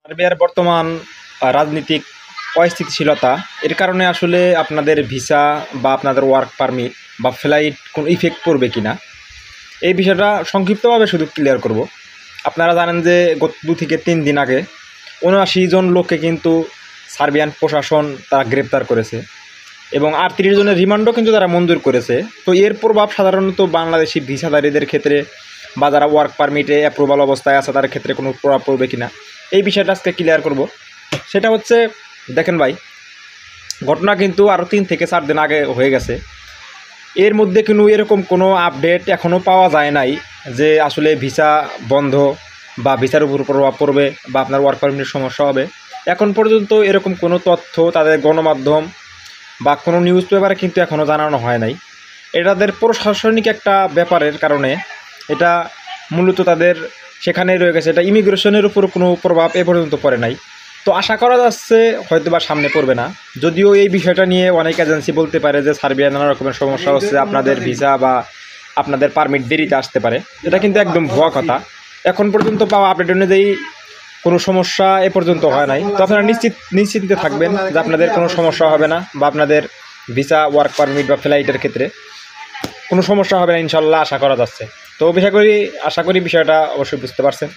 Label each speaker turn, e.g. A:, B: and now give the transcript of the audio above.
A: সার্বিয়ার বর্তমান রাজনীতিক অস্থিতিশীলতা এর কারণে আসলে আপনাদের ভিসা বা আপনাদের ওয়ার্ক পারমিট বা ফ্লাইট কোনো ইফেক্ট পড়বে কি না, এই বিষয়টা সংক্ষিপ্তভাবে শুধু ক্লিয়ার করব। আপনারা জানেন যে গত 2 থেকে 3 দিন আগে 79 জন লোককে কিন্তু সার্বিয়ান প্রশাসন তারা গ্রেপ্তার করেছে এবং 38 জনের রিমান্ডও কিন্তু তারা মঞ্জুর করেছে। তো এর প্রভাব সাধারণত বাংলাদেশি ভিসাধারীদের ক্ষেত্রে বা যারা ওয়ার্ক পারমিটে অ্যাপ্রুভাল অবস্থায় আছে তাদের ক্ষেত্রে কোনো প্রভাব পড়বে কি না, এই বিষয়টা আজকে ক্লিয়ার করব। সেটা হচ্ছে, দেখেন ভাই, ঘটনা কিন্তু আরও 3 থেকে 4 দিন আগে হয়ে গেছে। এর মধ্যে কিন্তু এরকম কোনো আপডেট এখনও পাওয়া যায় নাই যে আসলে ভিসা বন্ধ বা ভিসার উপর প্রভাব পড়বে বা আপনার ওয়ার্ক পারমিটের সমস্যা হবে। এখন পর্যন্ত এরকম কোনো তথ্য তাদের গণমাধ্যম বা কোনো নিউজ পেপারে কিন্তু এখনও জানানো হয় নাই। এটা তাদের প্রশাসনিক একটা ব্যাপারের কারণে এটা মূলত তাদের সেখানেই রয়ে গেছে। এটা ইমিগ্রেশনের উপর কোনো প্রভাব এ পর্যন্ত পড়ে নাই। তো আশা করা যাচ্ছে হয়তো বা সামনে পড়বে না, যদিও এই বিষয়টা নিয়ে অনেক এজেন্সি বলতে পারে যে সার্বিয়ায় নানা রকমের সমস্যা হচ্ছে, আপনাদের ভিসা বা আপনাদের পারমিট দেরিতে আসতে পারে। এটা কিন্তু একদম ভুয়া কথা। এখন পর্যন্ত পাওয়া আপডেট অনুযায়ী কোনো সমস্যা এ পর্যন্ত হয় নাই। তো আপনারা নিশ্চিন্তে থাকবেন যে আপনাদের কোনো সমস্যা হবে না বা আপনাদের ভিসা, ওয়ার্ক পারমিট বা ফ্লাইটের ক্ষেত্রে কোনো সমস্যা হবে না ইনশাল্লাহ, আশা করা যাচ্ছে। তো আশা করি বিষয়টা অবশ্যই বুঝতে পারছেন।